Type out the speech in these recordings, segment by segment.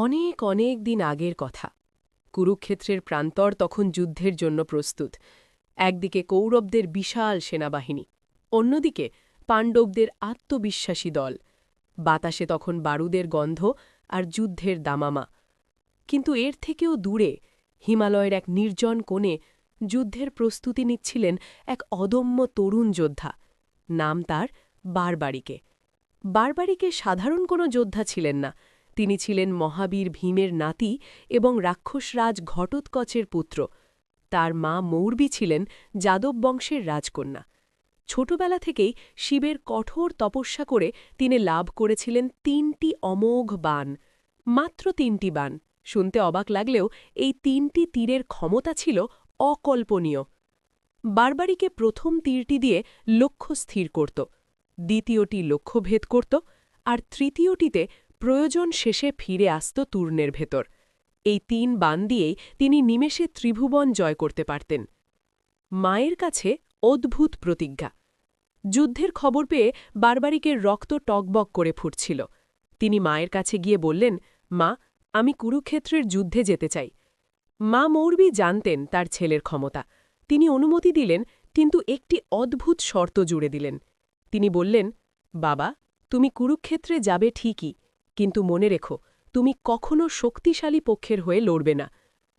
অনেক অনেক দিন আগের কথা। কুরুক্ষেত্রের প্রান্তর তখন যুদ্ধের জন্য প্রস্তুত। একদিকে কৌরবদের বিশাল সেনাবাহিনী, অন্যদিকে পাণ্ডবদের আত্মবিশ্বাসী দল। বাতাসে তখন বারুদের গন্ধ আর যুদ্ধের দামামা। কিন্তু এর থেকেও দূরে হিমালয়ের এক নির্জন কোণে যুদ্ধের প্রস্তুতি নিচ্ছিলেন এক অদম্য তরুণ যোদ্ধা। নাম তার বারবারিকে। বারবারিকে সাধারণ কোনো যোদ্ধা ছিলেন না। তিনি ছিলেন মহাবীর ভীমের নাতি এবং রাক্ষসরাজ ঘটোৎকচের পুত্র। তার মা মৌর্বী ছিলেন যাদব বংশের রাজকন্যা। ছোটবেলা থেকেই শিবের কঠোর তপস্যা করে তিনি লাভ করেছিলেন ৩টি অমোঘ বাণ। মাত্র ৩টি বাণ। শুনতে অবাক লাগলেও এই ৩টি তীরের ক্ষমতা ছিল অকল্পনীয়। বারবারিকে প্রথম তীরটি দিয়ে লক্ষ্য স্থির করত, দ্বিতীয়টি লক্ষ্যভেদ করত, আর তৃতীয়টিতে প্রয়োজন শেষে ফিরে আসত তূর্ণের ভেতর। এই ৩ বাণ দিয়েই তিনি নিমেষে ত্রিভুবন জয় করতে পারতেন। মায়ের কাছে অদ্ভুত প্রতিজ্ঞা। যুদ্ধের খবর পেয়ে বারবারিকের রক্ত টকবক করে ফুটছিল। তিনি মায়ের কাছে গিয়ে বললেন, মা, আমি কুরুক্ষেত্রের যুদ্ধে যেতে চাই। মা মৌর্বী জানতেন তার ছেলের ক্ষমতা। তিনি অনুমতি দিলেন, কিন্তু একটি অদ্ভুত শর্ত জুড়ে দিলেন। তিনি বললেন, বাবা, তুমি কুরুক্ষেত্রে যাবে ঠিকই, কিন্তু মনে রেখো, তুমি কখনো শক্তিশালী পক্ষের হয়ে লড়বে না।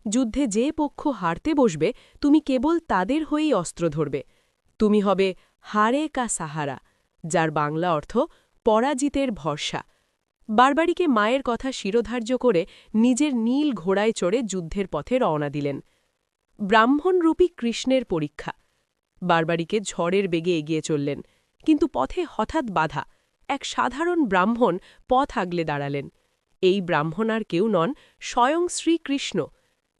যুদ্ধে যে পক্ষ হারতে বসবে, তুমি কেবল তাদের হয়েই অস্ত্র ধরবে। তুমি হবে হারে কা সাহারা, যার বাংলা অর্থ পরাজিতের ভরসা। বারবারিকে মায়ের কথা শিরোধার্য করে নিজের নীল ঘোড়ায় চড়ে যুদ্ধের পথে রওনা দিলেন। ব্রাহ্মণরূপী কৃষ্ণের পরীক্ষা। বারবারিকে ঝড়ের বেগে এগিয়ে চললেন, কিন্তু পথে হঠাৎ বাধা। এক সাধারণ ব্রাহ্মণ পথ আগলে দাঁড়ালেন। এই ব্রাহ্মণ আর কেউ নন, স্বয়ং শ্রীকৃষ্ণ।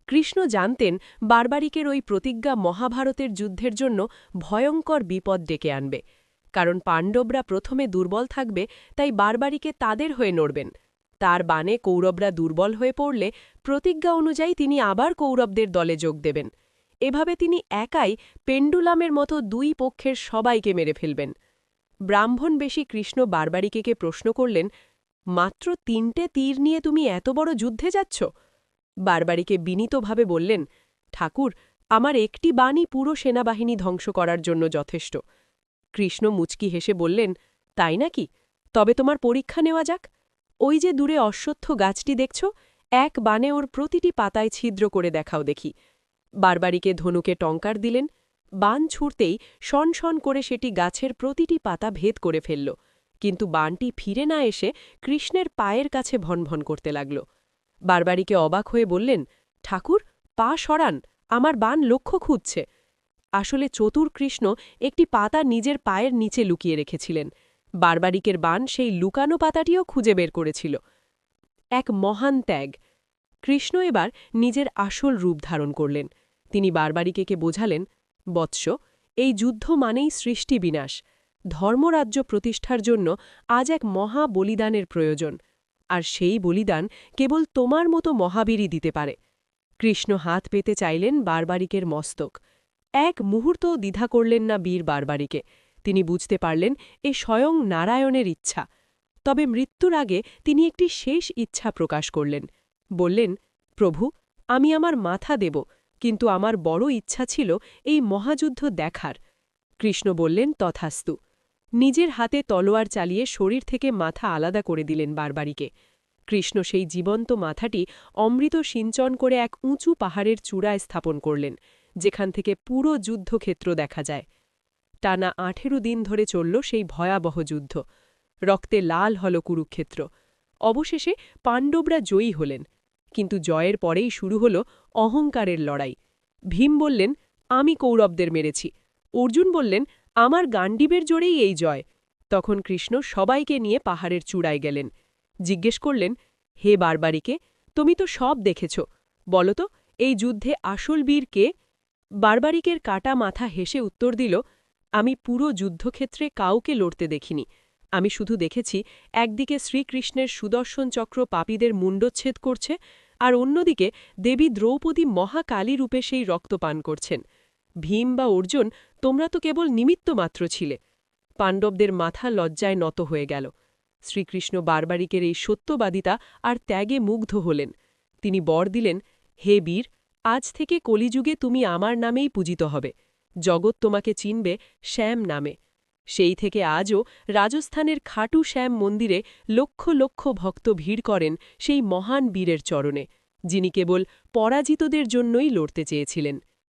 কৃষ্ণ জানতেন বারবারিকের ওই প্রতিজ্ঞা মহাভারতের যুদ্ধের জন্য ভয়ঙ্কর বিপদ ডেকে আনবে। কারণ পাণ্ডবরা প্রথমে দুর্বল থাকবে, তাই বারবারিকে তাদের হয়ে নড়বেন। তার বাণে কৌরবরা দুর্বল হয়ে পড়লে প্রতিজ্ঞা অনুযায়ী তিনি আবার কৌরবদের দলে যোগ দেবেন। এভাবে তিনি একাই পেন্ডুলামের মতো দুই পক্ষের সবাইকে মেরে ফেলবেন। ব্রাহ্মণবেশী কৃষ্ণ বারবারিকেকে প্রশ্ন করলেন, মাত্র ৩টে তীর নিয়ে তুমি এত বড় যুদ্ধে যাচ্ছ? বারবারিকে বিনীতভাবে বললেন, ঠাকুর, আমার একটি বাণই পুরো সেনাবাহিনী ধ্বংস করার জন্য যথেষ্ট। কৃষ্ণ মুচকি হেসে বললেন, তাই নাকি? তবে তোমার পরীক্ষা নেওয়া যাক। ওই যে দূরে অশ্বত্থ গাছটি দেখছ, এক বাণে ওর প্রতিটি পাতায় ছিদ্র করে দেখাও দেখি। বারবারিকে ধনুকে টঙ্কার দিলেন। বাণ ছুঁড়তেই শন শন করে সেটি গাছের প্রতিটি পাতা ভেদ করে ফেলল। কিন্তু বাণটি ফিরে না এসে কৃষ্ণের পায়ের কাছে ভনভন করতে লাগল। বারবারিকে অবাক হয়ে বললেন, ঠাকুর, পা সরান, আমার বাণ লক্ষ্য খুঁজছে। আসলে চতুর কৃষ্ণ একটি পাতা নিজের পায়ের নিচে লুকিয়ে রেখেছিলেন। বারবারিকের বাণ সেই লুকানো পাতাটিও খুঁজে বের করেছিল। এক মহান ত্যাগ। কৃষ্ণ এবার নিজের আসল রূপ ধারণ করলেন। তিনি বারবারিকেকে বোঝালেন, বৎস, এই যুদ্ধ মানেই সৃষ্টি বিনাশ। ধর্মরাজ্য প্রতিষ্ঠার জন্য আজ এক মহা বলিদানের প্রয়োজন। আর সেই বলিদান কেবল তোমার মতো মহাবীরই দিতে পারে। কৃষ্ণ হাত পেতে চাইলেন বারবারিকের মস্তক। এক মুহূর্তও দ্বিধা করলেন না বীর বারবারিকে। তিনি বুঝতে পারলেন এ স্বয়ং নারায়ণের ইচ্ছা। তবে মৃত্যুর আগে তিনি একটি শেষ ইচ্ছা প্রকাশ করলেন। বললেন, প্রভু, আমি আমার মাথা দেব, কিন্তু আমার বড় ইচ্ছা ছিল এই মহাযুদ্ধ দেখার। কৃষ্ণ বললেন, তথাস্তু। নিজের হাতে তলোয়ার চালিয়ে শরীর থেকে মাথা আলাদা করে দিলেন বারবারিকে। কৃষ্ণ সেই জীবন্ত মাথাটি অমৃত সিঞ্চন করে এক উঁচু পাহাড়ের চূড়ায় স্থাপন করলেন, যেখান থেকে পুরো যুদ্ধক্ষেত্র দেখা যায়। টানা ১৮ দিন ধরে চলল সেই ভয়াবহ যুদ্ধ। রক্তে লাল হল কুরুক্ষেত্র। অবশেষে পাণ্ডবরা জয়ী হলেন। কিন্তু জয়ের পরেই শুরু হল অহংকারের লড়াই। ভীম বললেন, আমি কৌরবদের মেরেছি। অর্জুন বললেন, আমার গাণ্ডীবের জোরেই এই জয়। তখন কৃষ্ণ সবাইকে নিয়ে পাহাড়ের চূড়ায় গেলেন। জিজ্ঞেস করলেন, হে বারবারিকে, তুমি তো সব দেখেছ, বলো তো, এই যুদ্ধে আসল বীর কে? বারবারিকের কাটা মাথা হেসে উত্তর দিল, আমি পুরো যুদ্ধক্ষেত্রে কাউকে লড়তে দেখিনি। আমি শুধু দেখেছি একদিকে শ্রীকৃষ্ণের সুদর্শন চক্র পাপীদের মুণ্ডচ্ছেদ করছে, আর অন্যদিকে দেবী দ্রৌপদী মহাকালী রূপে সেই রক্ত পান করছেন। ভীম বা অর্জুন, তোমরা তো কেবল নিমিত্ত মাত্র ছিলে। পাণ্ডবদের মাথা লজ্জায় নত হয়ে গেল। শ্রীকৃষ্ণ বারবারিকের এই সত্যবাদিতা আর ত্যাগে মুগ্ধ হলেন। তিনি বর দিলেন, হে বীর, আজ থেকে কলিযুগে তুমি আমার নামেই পূজিত হবে। জগৎ তোমাকে চিনবে শ্যাম নামে। সেই থেকে আজও রাজস্থানের খাটু শ্যাম মন্দিরে লক্ষ লক্ষ ভক্ত ভিড় করেন সেই মহান বীরের চরণে, যিনি কেবল পরাজিতদের জন্যই লড়তে চেয়েছিলেন।